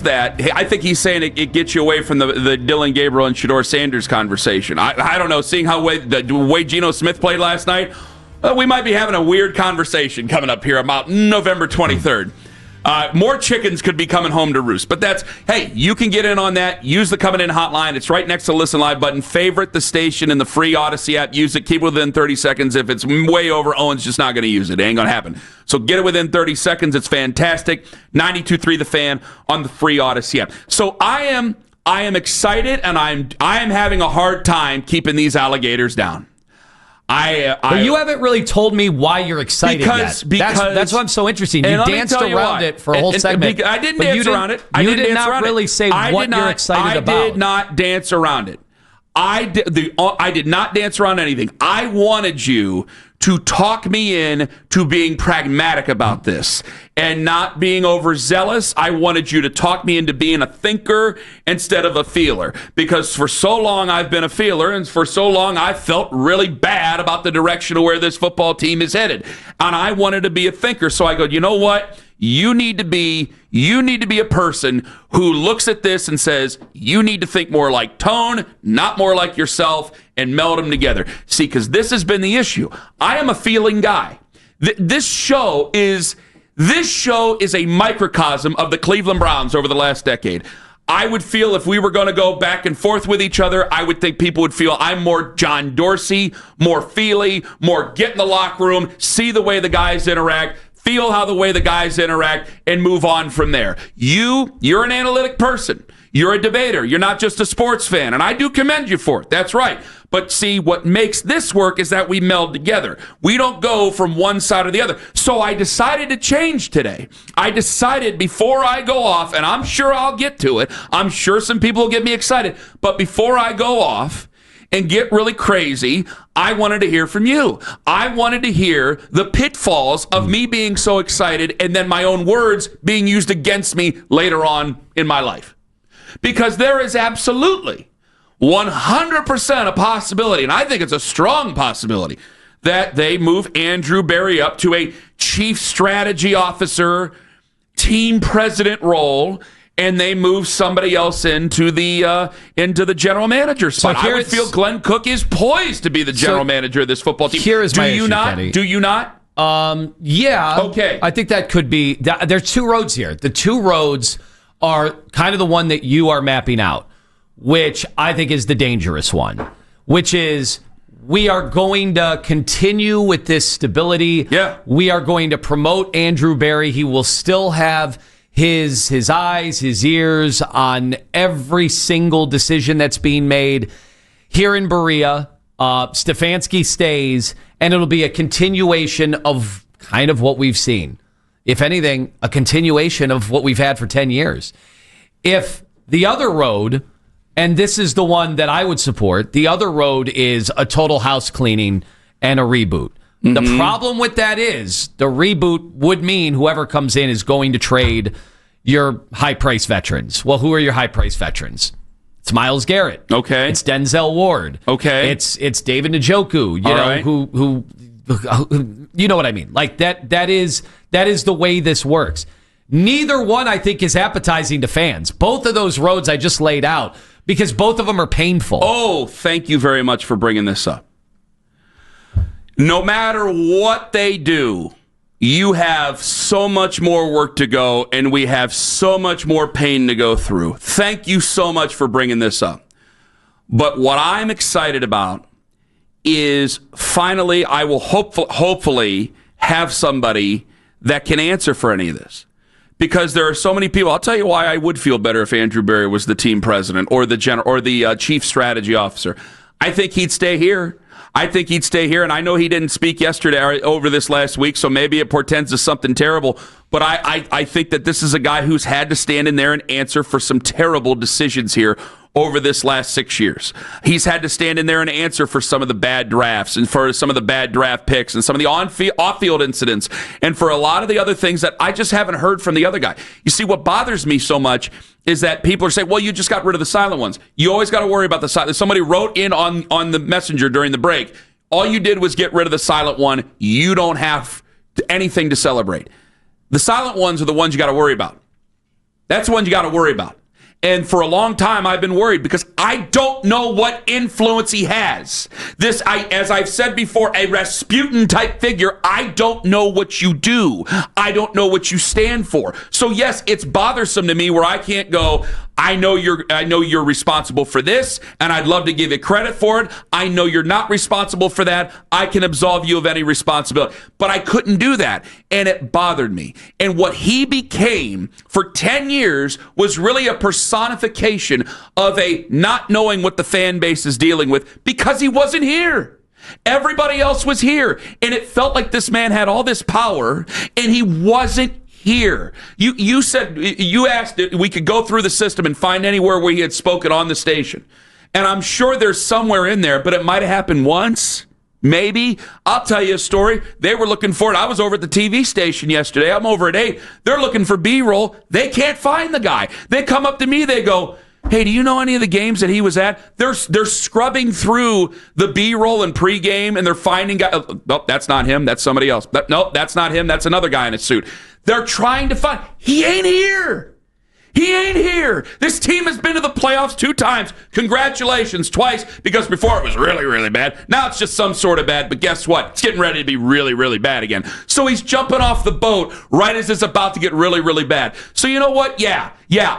that. I think he's saying it gets you away from the Dylan Gabriel and Shedeur Sanders conversation. I don't know. Seeing how the way Geno Smith played last night, we might be having a weird conversation coming up here about November 23rd. More chickens could be coming home to roost. But hey, you can get in on that. Use the Coming In hotline. It's right next to the Listen Live button. Favorite the station in the free Odyssey app. Use it. Keep it within 30 seconds. If it's way over, Owen's just not going to use it. It ain't going to happen. So get it within 30 seconds. It's fantastic. 92.3 The Fan on the free Odyssey app. So I am excited, and I am having a hard time keeping these alligators down. But you haven't really told me why you're excited because that's why I'm so interested. You danced around it for a whole segment. I didn't dance around it. You did not really say what you're excited about. I did not dance around it. I did not dance around anything. I wanted you to talk me in to being pragmatic about this and not being overzealous. I wanted you to talk me into being a thinker instead of a feeler, because for so long I've been a feeler, and for so long I felt really bad about the direction of where this football team is headed, and I wanted to be a thinker. So I go, you know what? You need to be a person who looks at this and says, you need to think more like Tone, not more like yourself, and meld them together. See, because this has been the issue. I am a feeling guy. This show is a microcosm of the Cleveland Browns over the last decade. I would feel if we were going to go back and forth with each other, I would think people would feel I'm more John Dorsey, more feely, more get in the locker room, see the way the guys interact, feel how the way the guys interact, and move on from there. You're an analytic person. You're a debater. You're not just a sports fan, and I do commend you for it. That's right. But see, what makes this work is that we meld together. We don't go from one side or the other. So I decided to change today. I decided before I go off, and I'm sure I'll get to it. I'm sure some people will get me excited. But before I go off and get really crazy, I wanted to hear from you. I wanted to hear the pitfalls of me being so excited and then my own words being used against me later on in my life. Because there is absolutely 100% a possibility, and I think it's a strong possibility, that they move Andrew Berry up to a chief strategy officer, team president role, and they move somebody else into the general manager spot. I would feel Glenn Cook is poised to be the general manager of this football team. Here is my issue, Kenny. Do you not? Yeah. Okay. I think that could be. There's two roads here. The two roads are kind of the one that you are mapping out, which I think is the dangerous one, which is we are going to continue with this stability. Yeah. We are going to promote Andrew Berry. He will still have his eyes, his ears on every single decision that's being made here in Berea. Stefanski stays, and it'll be a continuation of kind of what we've seen. If anything, a continuation of what we've had for 10 years. If the other road, and this is the one that I would support, the other road is a total house cleaning and a reboot. Mm-hmm. The problem with that is the reboot would mean whoever comes in is going to trade your high-priced veterans. Well, who are your high-priced veterans? It's Myles Garrett. Okay. It's Denzel Ward. Okay. It's David Njoku, who you know what I mean. Like that is the way this works. Neither one, I think, is appetizing to fans. Both of those roads I just laid out, because both of them are painful. Oh, thank you very much for bringing this up. No matter what they do, you have so much more work to go, and we have so much more pain to go through. Thank you so much for bringing this up. But what I'm excited about is finally I will hopefully have somebody that can answer for any of this. Because there are so many people. I'll tell you why I would feel better if Andrew Berry was the team president or the chief strategy officer. I think he'd stay here. And I know he didn't speak yesterday or over this last week, so maybe it portends to something terrible. But I think that this is a guy who's had to stand in there and answer for some terrible decisions here over this last 6 years. He's had to stand in there and answer for some of the bad drafts and for some of the bad draft picks and some of the off-field incidents and for a lot of the other things that I just haven't heard from the other guy. You see, what bothers me so much is that people are saying, well, you just got rid of the silent ones. You always got to worry about the silent. Somebody wrote in on the messenger during the break, all you did was get rid of the silent one. You don't have anything to celebrate. The silent ones are the ones you got to worry about. That's the one you got to worry about. And for a long time, I've been worried because I don't know what influence he has. As I've said before, a Rasputin type figure, I don't know what you do. I don't know what you stand for. So yes, it's bothersome to me where I can't go, I know you're responsible for this, and I'd love to give you credit for it. I know you're not responsible for that. I can absolve you of any responsibility. But I couldn't do that, and it bothered me. And what he became for 10 years was really a personification of a not knowing what the fan base is dealing with because he wasn't here. Everybody else was here, and it felt like this man had all this power, and he wasn't here. You asked if we could go through the system and find anywhere where he had spoken on the station. And I'm sure there's somewhere in there, but it might have happened once, maybe. I'll tell you a story. They were looking for it. I was over at the TV station yesterday. I'm over at 8. They're looking for B-roll. They can't find the guy. They come up to me. They go, hey, do you know any of the games that he was at? They're scrubbing through the B-roll and pregame, and they're finding guys. Oh, nope, that's not him. That's somebody else. Nope, that's not him. That's another guy in a suit. They're trying to find. He ain't here. He ain't here. This team has been to the playoffs 2 times. Congratulations, twice, because before it was really, really bad. Now it's just some sort of bad, but guess what? It's getting ready to be really, really bad again. So he's jumping off the boat right as it's about to get really, really bad. So you know what? Yeah,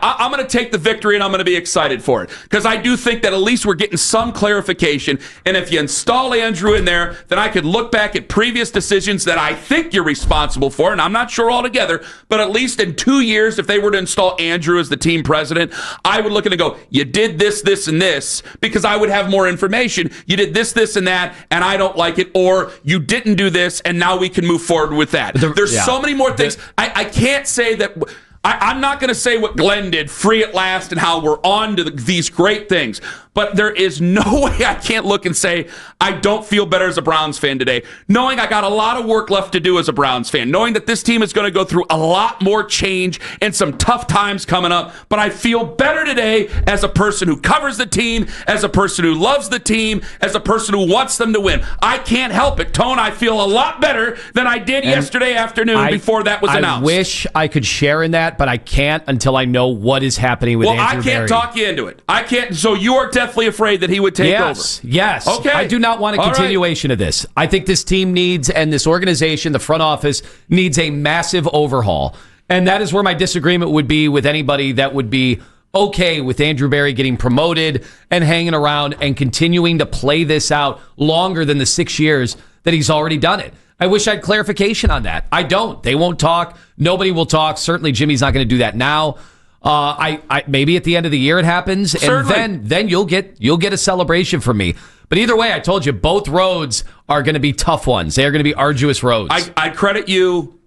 I'm going to take the victory, and I'm going to be excited for it, because I do think that at least we're getting some clarification, and if you install Andrew in there, then I could look back at previous decisions that I think you're responsible for, and I'm not sure altogether, but at least in 2 years, if they were to install Andrew as the team president, I would look at it and go, you did this, this, and this, because I would have more information. You did this, this, and that, and I don't like it, or you didn't do this, and now we can move forward with that. There's so many more things. I can't say that. I'm not going to say what Glenn did, free at last, and how we're on to these great things. But there is no way I can't look and say I don't feel better as a Browns fan today, knowing I got a lot of work left to do as a Browns fan, knowing that this team is going to go through a lot more change and some tough times coming up. But I feel better today as a person who covers the team, as a person who loves the team, as a person who wants them to win. I can't help it, Tone. I feel a lot better than I did yesterday afternoon before that was announced. I wish I could share in that, but I can't until I know what is happening with Andrew Berry. Well, I can't talk you into it. I can't. So you are definitely afraid that he would take over. Yes. Okay. I do not want a continuation of this. I think this team needs, and this organization, the front office, needs a massive overhaul. And that is where my disagreement would be with anybody that would be okay with Andrew Berry getting promoted and hanging around and continuing to play this out longer than the 6 years that he's already done it. I wish I had clarification on that. I don't. They won't talk. Nobody will talk. Certainly Jimmy's not going to do that now. I maybe at the end of the year it happens, certainly. And then you'll get a celebration from me. But either way, I told you both roads are going to be tough ones. They are going to be arduous roads. I credit you.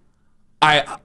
I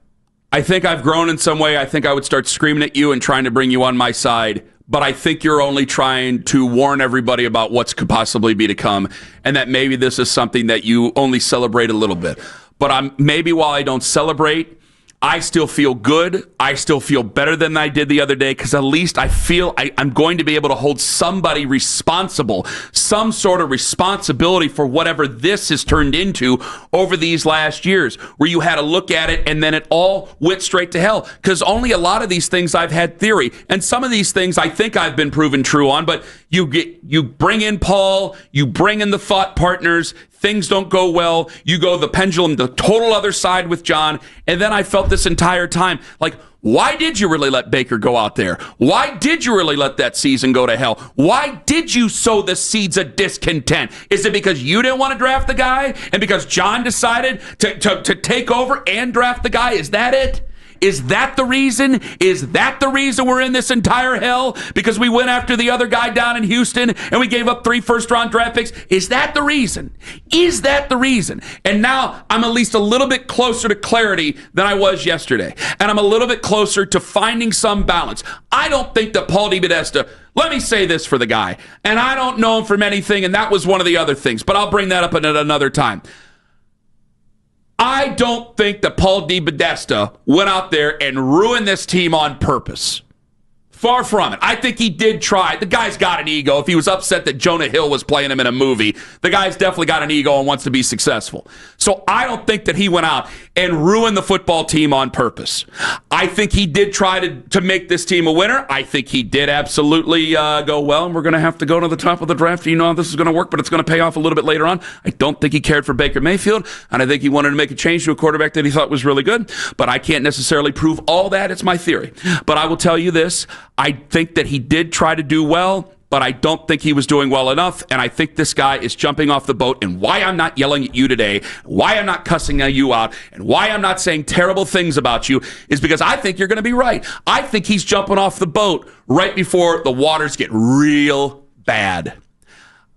think I've grown in some way. I think I would start screaming at you and trying to bring you on my side. But I think you're only trying to warn everybody about what's could possibly be to come, and that maybe this is something that you only celebrate a little bit. But maybe while I don't celebrate, I still feel good. I still feel better than I did the other day, because at least I feel I'm going to be able to hold somebody responsible, some sort of responsibility for whatever this has turned into over these last years, where you had to look at it and then it all went straight to hell. Because only a lot of these things I've had theory, and some of these things I think I've been proven true on, but you bring in Paul, you bring in the thought partners, things don't go well, you go the pendulum the total other side with John, and then I felt this entire time, like, why did you really let Baker go out there? Why did you really let that season go to hell? Why did you sow the seeds of discontent? Is it because you didn't want to draft the guy, and because John decided to take over and draft the guy? Is that it? Is that the reason? Is that the reason we're in this entire hell? Because we went after the other guy down in Houston and we gave up 3 first-round draft picks? Is that the reason? Is that the reason? And now I'm at least a little bit closer to clarity than I was yesterday. And I'm a little bit closer to finding some balance. I don't think that Paul DePodesta, let me say this for the guy, and I don't know him from anything, and that was one of the other things, but I'll bring that up at another time. I don't think that Paul DePodesta went out there and ruined this team on purpose. Far from it. I think he did try. The guy's got an ego. If he was upset that Jonah Hill was playing him in a movie, the guy's definitely got an ego and wants to be successful. So I don't think that he went out and ruined the football team on purpose. I think he did try to make this team a winner. I think he did absolutely go, well, and we're going to have to go to the top of the draft. You know how this is going to work, but it's going to pay off a little bit later on. I don't think he cared for Baker Mayfield, and I think he wanted to make a change to a quarterback that he thought was really good. But I can't necessarily prove all that. It's my theory. But I will tell you this. I think that he did try to do well, but I don't think he was doing well enough, and I think this guy is jumping off the boat, and why I'm not yelling at you today, why I'm not cussing you out, and why I'm not saying terrible things about you is because I think you're going to be right. I think he's jumping off the boat right before the waters get real bad.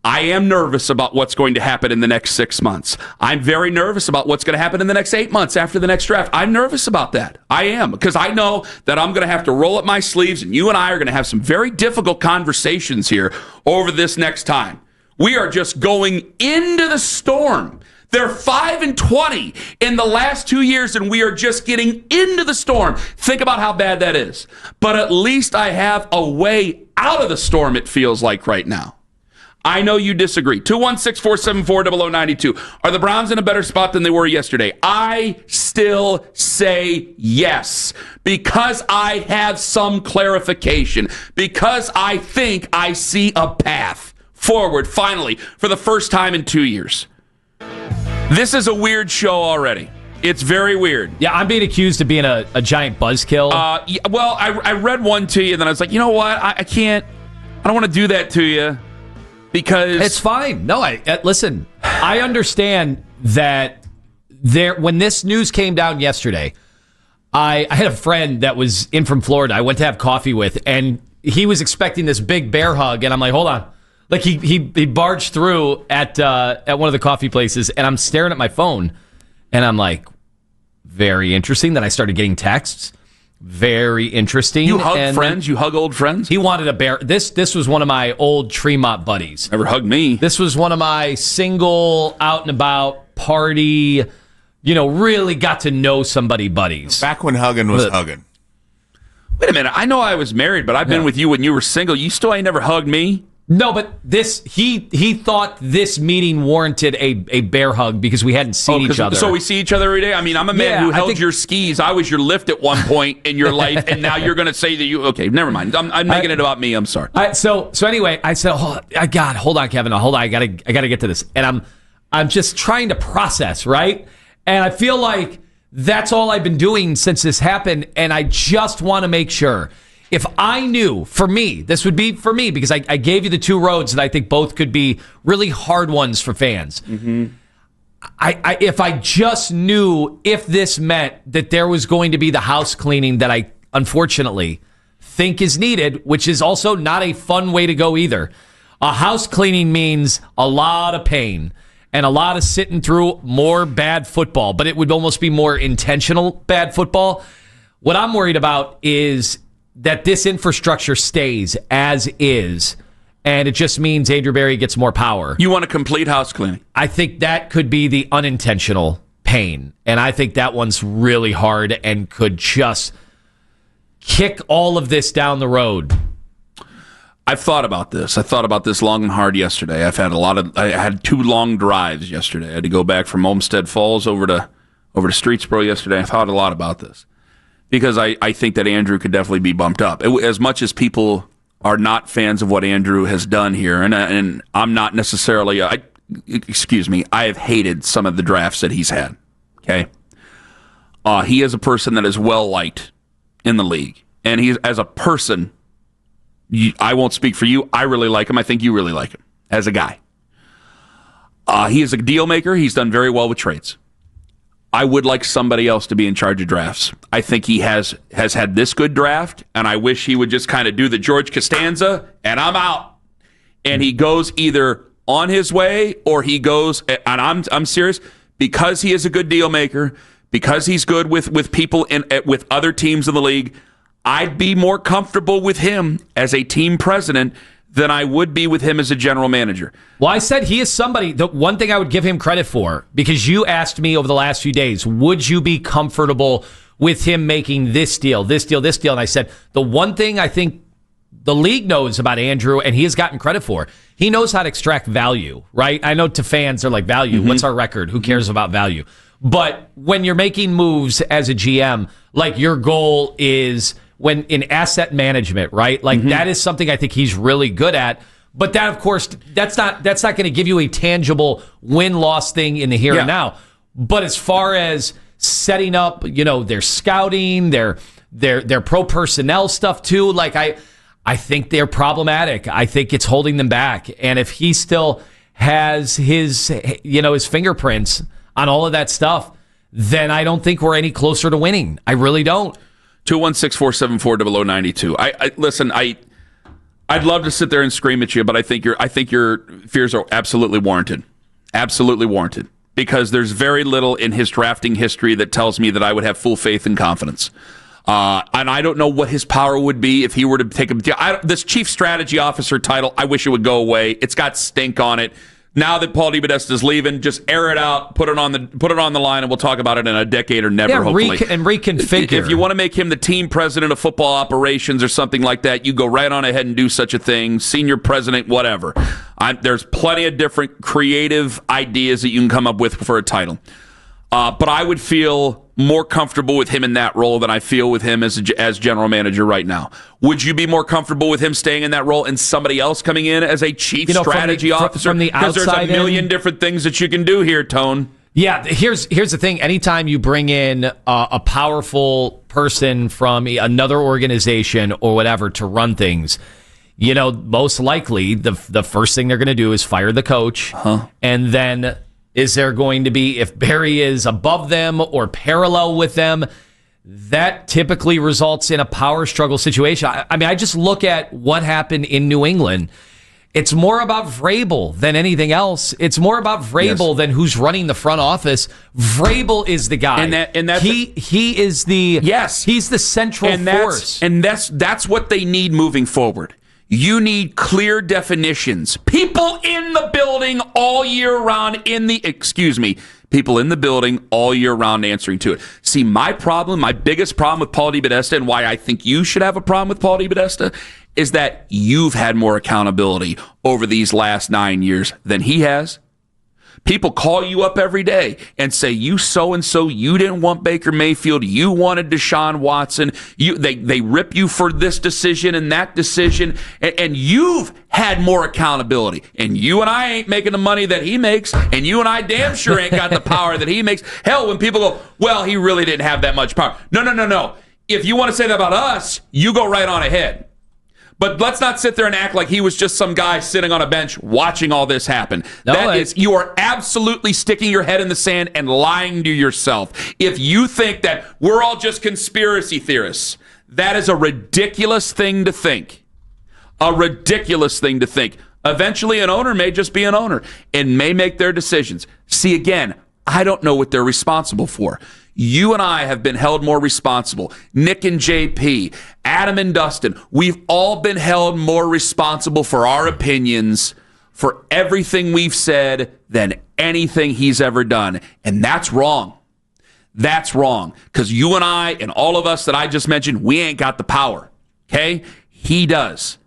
I am nervous about what's going to happen in the next 6 months. I'm very nervous about what's going to happen in the next 8 months after the next draft. I'm nervous about that. I am, because I know that I'm going to have to roll up my sleeves, and you and I are going to have some very difficult conversations here over this next time. We are just going into the storm. They're 5-20 in the last 2 years, and we are just getting into the storm. Think about how bad that is. But at least I have a way out of the storm, it feels like right now. I know you disagree. 216-474-0092. Are the Browns in a better spot than they were yesterday? I still say yes, because I have some clarification, because I think I see a path forward, finally, for the first time in 2 years. This is a weird show already. It's very weird. Yeah, I'm being accused of being a giant buzzkill. Well, I read one to you, and then I was like, you know what? I can't. I don't want to do that to you. Because it's fine. No, listen. I understand that when this news came down yesterday, I had a friend that was in from Florida. I went to have coffee with, and he was expecting this big bear hug, and I'm like, hold on. Like he barged through at one of the coffee places, and I'm staring at my phone, and I'm like, very interesting. Then I started getting texts. Very interesting. You hug friends? You hug old friends? He wanted a bear. This was one of my old Tremont buddies. Never hugged me. This was one of my single, out and about, party, really got to know somebody buddies. Back when hugging was hugging. Wait a minute. I know I was married, but I've been with you when you were single. You still ain't never hugged me? No, but he thought this meeting warranted a bear hug because we hadn't seen each other. So we see each other every day? I mean, I'm a man who held your skis. I was your lift at one point in your life, and now you're going to say that you... Okay, never mind. I'm making it about me. I'm sorry. So anyway, I said, hold on, Kevin. Hold on. I gotta get to this. And I'm just trying to process, right? And I feel like that's all I've been doing since this happened, and I just want to make sure... If I knew, for me, this would be for me, because I gave you the two roads that I think both could be really hard ones for fans. Mm-hmm. If I just knew if this meant that there was going to be the house cleaning that I, unfortunately, think is needed, which is also not a fun way to go either. A house cleaning means a lot of pain and a lot of sitting through more bad football, but it would almost be more intentional bad football. What I'm worried about is that this infrastructure stays as is, and it just means Andrew Berry gets more power. You want a complete house cleaning? I think that could be the unintentional pain, and I think that one's really hard and could just kick all of this down the road. I've thought about this. I thought about this long and hard yesterday. I had 2 long drives yesterday. I had to go back from Olmsted Falls over to Streetsboro yesterday. I thought a lot about this. Because I think that Andrew could definitely be bumped up. As much as people are not fans of what Andrew has done here, and I'm not necessarily, I have hated some of the drafts that he's had. Okay, he is a person that is well liked in the league, and he's as a person. I won't speak for you. I really like him. I think you really like him as a guy. He is a deal maker. He's done very well with trades. I would like somebody else to be in charge of drafts. I think he has had this good draft, and I wish he would just kind of do the George Costanza, and I'm out. And he goes either on his way or he goes, and I'm serious, because he is a good deal maker, because he's good with people with other teams in the league, I'd be more comfortable with him as a team president than I would be with him as a general manager. Well, I said he is somebody, the one thing I would give him credit for, because you asked me over the last few days, would you be comfortable with him making this deal? And I said, the one thing I think the league knows about Andrew, and he has gotten credit for. He knows how to extract value, right? I know to fans, they're like, value, what's our record? Who cares about value? But when you're making moves as a GM, like your goal is when in asset management, right? Like that is something I think he's really good at. But that, of course, that's not going to give you a tangible win-loss thing in the here and now. But as far as setting up, their scouting, their pro personnel stuff too, like I think they're problematic. I think it's holding them back. And if he still has his fingerprints on all of that stuff, then I don't think we're any closer to winning. I really don't. 216-474-0092. Listen, I'd love to sit there and scream at you, but I think your fears are absolutely warranted. Absolutely warranted. Because there's very little in his drafting history that tells me that I would have full faith and confidence. And I don't know what his power would be if he were to take this chief strategy officer title. I wish it would go away. It's got stink on it. Now that Paul DePodesta is leaving, just air it out, put it on the line, and we'll talk about it in a decade or never. Hopefully, and reconfigure. If you want to make him the team president of football operations or something like that, you go right on ahead and do such a thing. Senior president, whatever. There's plenty of different creative ideas that you can come up with for a title. But I would feel more comfortable with him in that role than I feel with him as general manager right now. Would you be more comfortable with him staying in that role and somebody else coming in as a chief strategy officer? From the outside, because there's a million different things that you can do here, Tone. Yeah, here's the thing. Anytime you bring in a powerful person from another organization or whatever to run things, most likely the first thing they're going to do is fire the coach, and then is there going to be, if Barry is above them or parallel with them, that typically results in a power struggle situation. I mean, I just look at what happened in New England. It's more about Vrabel than anything else. It's more about Vrabel than who's running the front office. Vrabel is the guy. And that's he is the he's the central force. And that's what they need moving forward. You need clear definitions. People in the building all year round people in the building all year round answering to it. See, my biggest problem with Paul DePodesta, and why I think you should have a problem with Paul DePodesta, is that you've had more accountability over these last 9 years than he has. People call you up every day and say, you so-and-so, you didn't want Baker Mayfield, you wanted Deshaun Watson, they rip you for this decision and that decision, and you've had more accountability. And you and I ain't making the money that he makes, and you and I damn sure ain't got the power that he makes. Hell, when people go, well, he really didn't have that much power. No. If you want to say that about us, you go right on ahead. But let's not sit there and act like he was just some guy sitting on a bench watching all this happen. You are absolutely sticking your head in the sand and lying to yourself. If you think that we're all just conspiracy theorists, that is a ridiculous thing to think. A ridiculous thing to think. Eventually, an owner may just be an owner and may make their decisions. See, again, I don't know what they're responsible for. You and I have been held more responsible. Nick and JP, Adam and Dustin, we've all been held more responsible for our opinions, for everything we've said, than anything he's ever done. And that's wrong. That's wrong. Because you and I and all of us that I just mentioned, we ain't got the power. Okay? He does.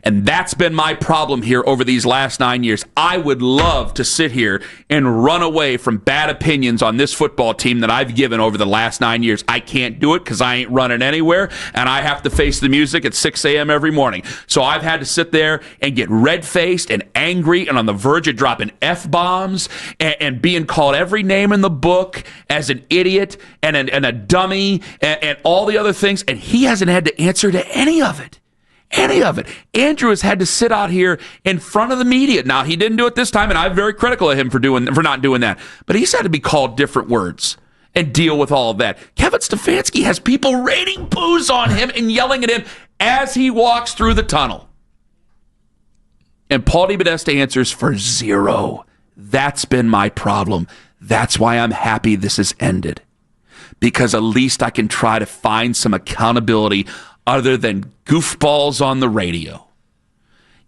And that's been my problem here over these last 9 years. I would love to sit here and run away from bad opinions on this football team that I've given over the last 9 years. I can't do it because I ain't running anywhere, and I have to face the music at 6 a.m. every morning. So I've had to sit there and get red-faced and angry and on the verge of dropping F-bombs and being called every name in the book as an idiot and a dummy and all the other things, and he hasn't had to answer to any of it. Any of it. Andrew has had to sit out here in front of the media. Now, he didn't do it this time, and I'm very critical of him for not doing that. But he's had to be called different words and deal with all of that. Kevin Stefanski has people raining boos on him and yelling at him as he walks through the tunnel. And Paul DePodesta answers for zero. That's been my problem. That's why I'm happy this has ended. Because at least I can try to find some accountability other than goofballs on the radio.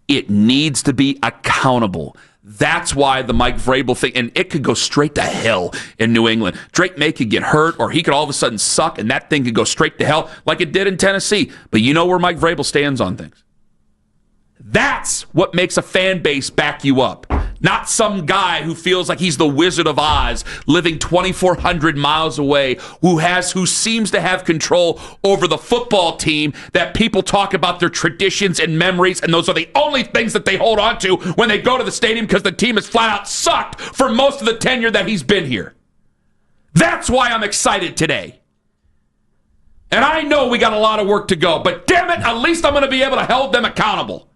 It needs to be accountable. That's why the Mike Vrabel thing, and it could go straight to hell in New England. Drake May could get hurt, or he could all of a sudden suck, and that thing could go straight to hell like it did in Tennessee. But you know where Mike Vrabel stands on things. That's what makes a fan base back you up. Not some guy who feels like he's the Wizard of Oz living 2,400 miles away, who seems to have control over the football team, that people talk about their traditions and memories, and those are the only things that they hold on to when they go to the stadium because the team has flat out sucked for most of the tenure that he's been here. That's why I'm excited today. And I know we got a lot of work to go, but damn it, at least I'm going to be able to hold them accountable.